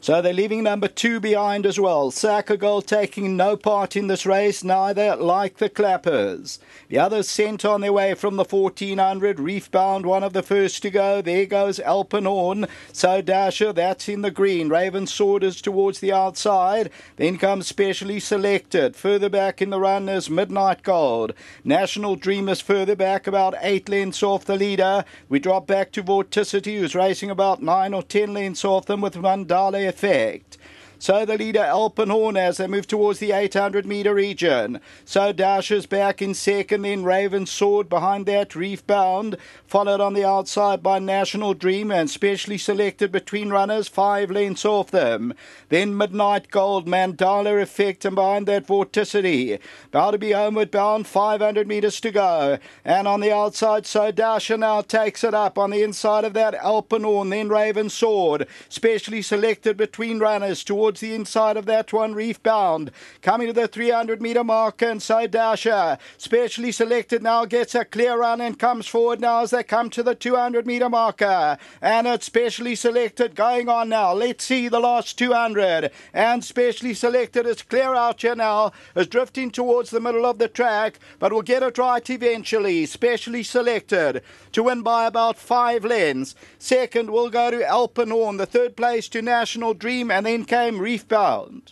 So they're leaving number 2 behind as well. Saka Gold taking no part in this race, neither like the Clappers. The others sent on their way from the 1400. Reefbound, one of the first to go. There goes Alpenhorn. So Dasher, that's in the green. Raven Sword is towards the outside. Then comes Specially Selected. Further back in the run is Midnight Gold. National Dream is further back, about 8 lengths off the leader. We drop back to Vorticity, who's racing about 9 or 10 lengths off them with Mandale Effect. So the leader Alpenhorn as they move towards the 800 metre region. So Dasher's back in second, then Raven Sword behind that, Reefbound, followed on the outside by National Dream and Specially Selected between runners, 5 lengths off them. Then Midnight Gold, Mandala Effect, and behind that Vorticity. About to be homeward bound, 500 metres to go. And on the outside, so Dasher now takes it up. On the inside of that, Alpenhorn, then Raven Sword. Specially Selected between runners towards the inside of that one, Reefbound. Coming to the 300 metre marker, and so Dasher, Specially Selected, now gets a clear run and comes forward now as they come to the 200 metre marker. And it's Specially Selected going on now. Let's see the last 200. And Specially Selected is clear out here now, is drifting towards the middle of the track, but will get it right eventually. Specially Selected to win by about 5 lengths. Second will go to Alpenhorn, the third place to National Dream, and then came Reefbound.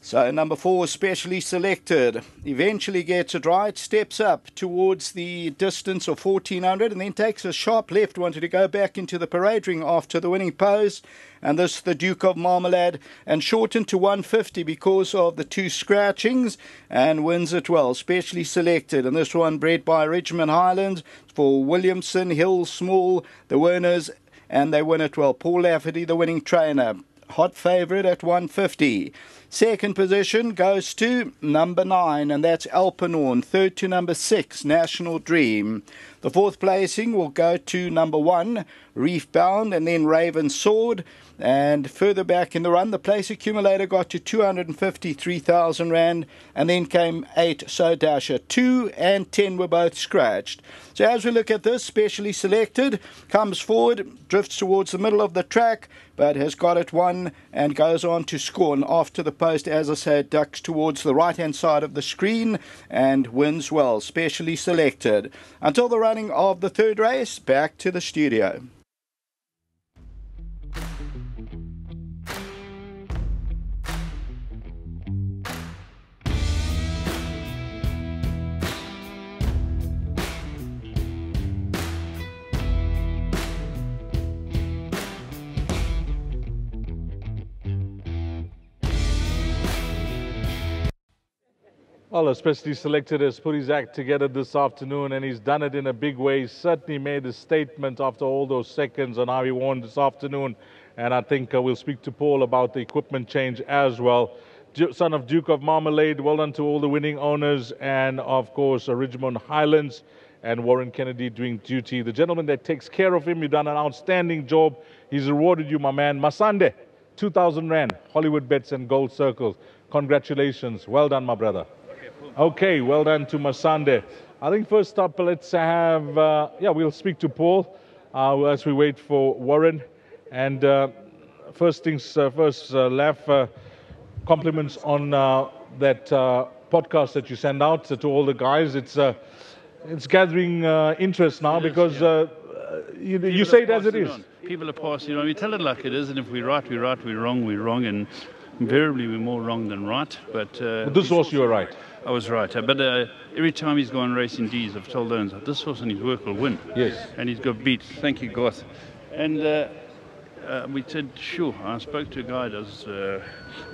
So number 4, Specially Selected, eventually gets it right, steps up towards the distance of 1400 and then takes a sharp left, wanted to go back into the parade ring after the winning pose. And this, the Duke of Marmalade, and shortened to 150 because of the 2 scratchings, and wins it well. Specially Selected, and this one bred by Richmond Highlands for Williamson, Hill, Small, the winners, and they win it well. Paul Lafferty, the winning trainer, hot favourite at 150. Second position goes to number 9, and that's Alpenhorn. Third to number 6, National Dream. The fourth placing will go to number 1, Reefbound, and then Raven Sword. And further back in the run, the place accumulator got to 253,000 Rand, and then came 8, So Dasher. 2 and 10 were both scratched. So as we look at this, Specially Selected comes forward, drifts towards the middle of the track, but has got it won and goes on to score. And after the post, as I said, ducks towards the right-hand side of the screen and wins well. Specially Selected. Until the running of the third race, back to the studio. Well, Specially Selected has put his act together this afternoon, and he's done it in a big way. Certainly made a statement after all those seconds on how he won this afternoon. And I think we'll speak to Paul about the equipment change as well. Son of Duke of Marmalade, well done to all the winning owners, and of course Richmond Highlands and Warren Kennedy doing duty. The gentleman that takes care of him, you've done an outstanding job. He's rewarded you, my man. Masande, 2,000 Rand, Hollywoodbets and Gold Circle. Congratulations. Well done, my brother. Okay, well done to Masande. I think first up, let's have, we'll speak to Paul as we wait for Warren. And first things first, Laf, compliments on that podcast that you send out to all the guys. It's gathering interest now because you say it as it is. People are passing on. We tell it like it is, and if we're right, we're right. We're wrong, we're wrong. And invariably, we're more wrong than right. But this horse, you were right. I was right. But every time he's gone racing D's, I've told Owens that this horse and his work will win. Yes. And he's got beat. Thank you, Garth. And we said, sure. I spoke to a guy who does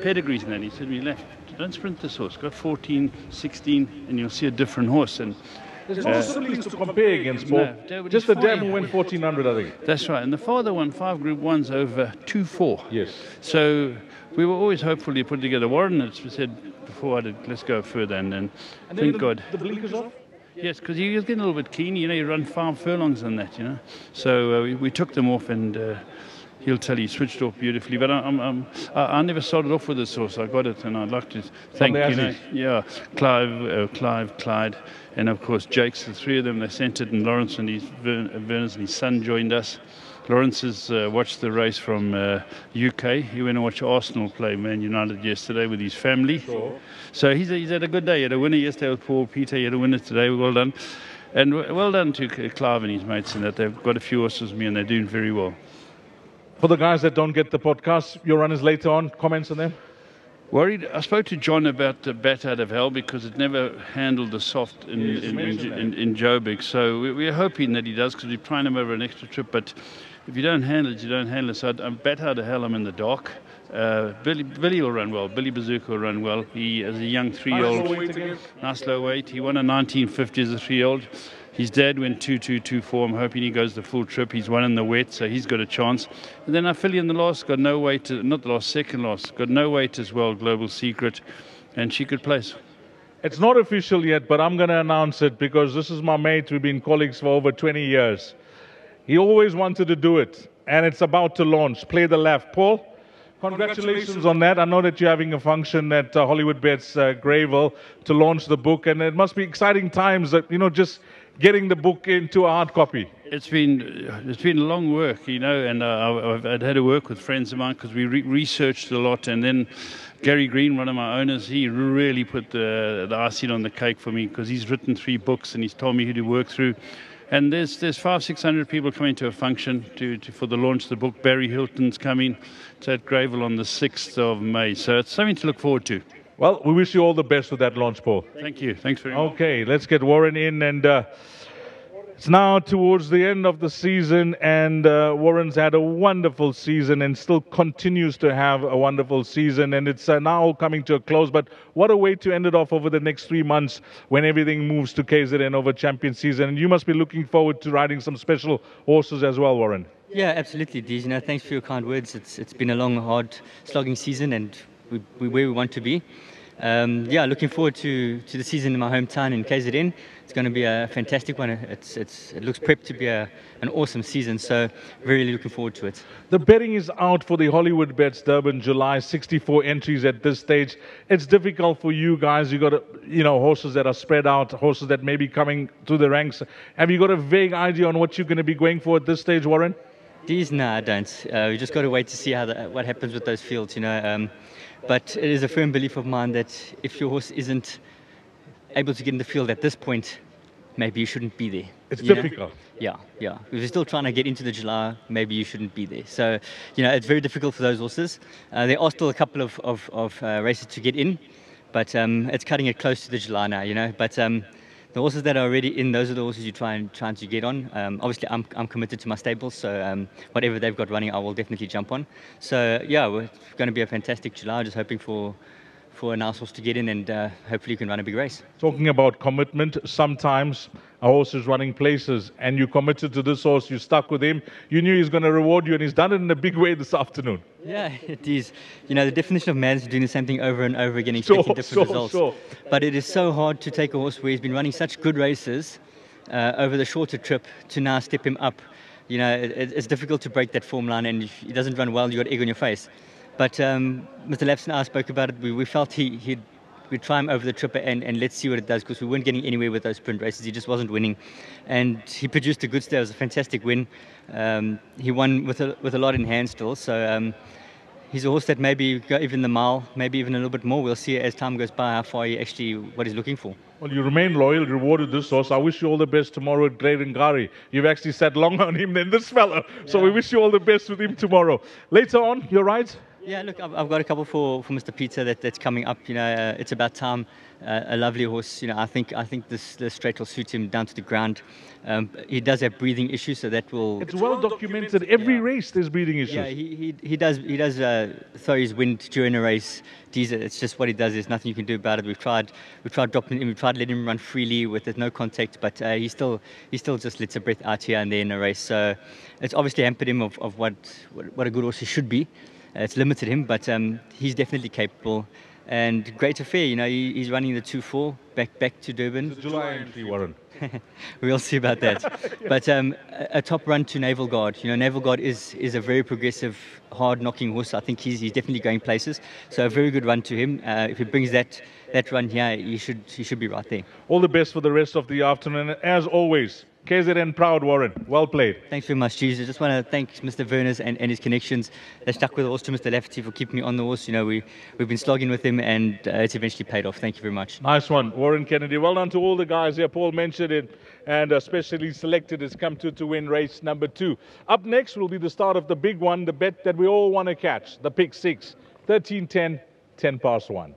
pedigrees and then he said, we left. Don't sprint this horse. Got 14, 16, and you'll see a different horse. And there's no siblings to compare against, Paul. No, just the dam who went 1,400, I think. That's right. And the father won 5 Group 1s over 2-4. Yes. So we were always hopeful to put together Warren. As we said before, let's go further. And thank God. The blinkers off? Yes, because he was getting a little bit keen. You know, you run 5 furlongs on that, you know. So we took them off, and he'll tell you, switched off beautifully. But I never started off with this horse. I got it, and I'd like to thank, Clyde, and of course Jakes. The three of them, they sent it, and Lawrence and Vernus and his son joined us. Lawrence has watched the race from UK. He went and watched Arsenal play Man United yesterday with his family. Sure. So he's had a good day. He had a winner yesterday with Paul Peter. He had a winner today. Well done. And well done to Clive and his mates in that. They've got a few horses with me and they're doing very well. For the guys that don't get the podcast, your runners later on, comments on them? Worried. I spoke to John about the Bat Out of Hell because it never handled the soft in Joburg. So we're hoping that he does, because we're trying him over an extra trip. But if you don't handle it, you don't handle it. So I'm Bat Out of Hell, I'm in the dark. Billy will run well. Billy Bazooka will run well. He, as a young 3-year-old, nice low weight. He won a 1950 as a 3-year-old. His dad went 2-2-2-4. I'm hoping he goes the full trip. He's won in the wet, so he's got a chance. And then our filly in the last got no weight, not the last, second last, got no weight as well, Global Secret, and she could place. It's not official yet, but I'm going to announce it because this is my mate. We've been colleagues for over 20 years. He always wanted to do it, and it's about to launch. Play the left. Paul, congratulations on that. I know that you're having a function at Hollywoodbets Greyville to launch the book, and it must be exciting times that, just getting the book into a hard copy. It's been long work, and I've had to work with friends of mine because we researched a lot, and then Gary Green, one of my owners, he really put the icing on the cake for me because he's written 3 books and he's told me who to work through. And there's 500-600 people coming to a function for the launch of the book. Barry Hilton's coming. It's at Greyville on the 6th of May. So it's something to look forward to. Well, we wish you all the best with that launch, Paul. Thank you. Thanks very much. Okay, let's get Warren in. And it's now towards the end of the season. And Warren's had a wonderful season and still continues to have a wonderful season. And it's now coming to a close. But what a way to end it off over the next 3 months when everything moves to KZN over champion season. And you must be looking forward to riding some special horses as well, Warren. Yeah, absolutely, Deez. Thanks for your kind words. It's been a long, hard, slogging season, and we're where we want to be. Looking forward to the season in my hometown in KZN. It's going to be a fantastic one. It looks prepped to be an awesome season, so really looking forward to it. The betting is out for the Hollywoodbets Durban July. 64 entries at this stage. It's difficult for you guys. You got horses that are spread out, horses that may be coming through the ranks. Have you got a vague idea on what you're going to be going for at this stage, Warren? These, no, I don't. We just got to wait to see what happens with those fields, But it is a firm belief of mine that if your horse isn't able to get in the field at this point, maybe you shouldn't be there. It's difficult. Yeah. If you're still trying to get into the July, maybe you shouldn't be there. So, it's very difficult for those horses. There are still a couple of races to get in, but it's cutting it close to the July now, But the horses that are already in, those are the horses you're trying to get on. Obviously, I'm committed to my stables, so whatever they've got running, I will definitely jump on. So, we're going to be a fantastic July. Just hoping for a nice horse to get in, and hopefully you can run a big race. Talking about commitment, sometimes a horse is running places, and you committed to this horse, you stuck with him, you knew he's going to reward you, and he's done it in a big way this afternoon. Yeah, it is. The definition of mad is doing the same thing over and over again, expecting different results. Sure. But it is so hard to take a horse where he's been running such good races over the shorter trip to now step him up. It's difficult to break that form line, and if he doesn't run well, you've got egg on your face. But Mr. Lapson and I spoke about it. We felt we'd try him over the trip and let's see what it does, because we weren't getting anywhere with those sprint races. He just wasn't winning. And he produced a good stay. It was a fantastic win. He won with a lot in hand still. So he's a horse that maybe go even the mile, maybe even a little bit more. We'll see as time goes by how far what he's looking for. Well, you remain loyal, rewarded this horse. I wish you all the best tomorrow at Great Ngari. You've actually sat longer on him than this fella. So we wish you all the best with him tomorrow. Later on, you're right. Yeah, look, I've got a couple for Mr. Peter that's coming up. It's about time. A lovely horse. I think this straight will suit him down to the ground. He does have breathing issues, so that will. It's well documented. Every race there's breathing issues. Yeah, he does throw his wind during a race. It's just what he does. There's nothing you can do about it. We've tried dropping him. We tried letting him run freely with no contact, but he still just lets a breath out here and there in a race. So it's obviously hampered him of what a good horse he should be. It's limited him, but he's definitely capable. And great affair, you know, he's running the 2-4 back to Durban. It's a July entry, Warren. We'll see about that. But a top run to Naval Guard. You know, Naval Guard is a very progressive, hard-knocking horse. I think he's definitely going places. So a very good run to him. If he brings that run here, he should be right there. All the best for the rest of the afternoon. And as always, KZN proud, Warren. Well played. Thanks very much, Jesus. I just want to thank Mr. Verners and his connections. They stuck with the horse, to Mr. Lafferty for keeping me on the horse. You know, we've been slogging with him, and it's eventually paid off. Thank you very much. Nice one, Warren Kennedy. Well done to all the guys here. Paul mentioned it, and especially selected has come to win race number 2. Up next will be the start of the big one, the bet that we all want to catch, the pick 6, 13-10, 10 past 1.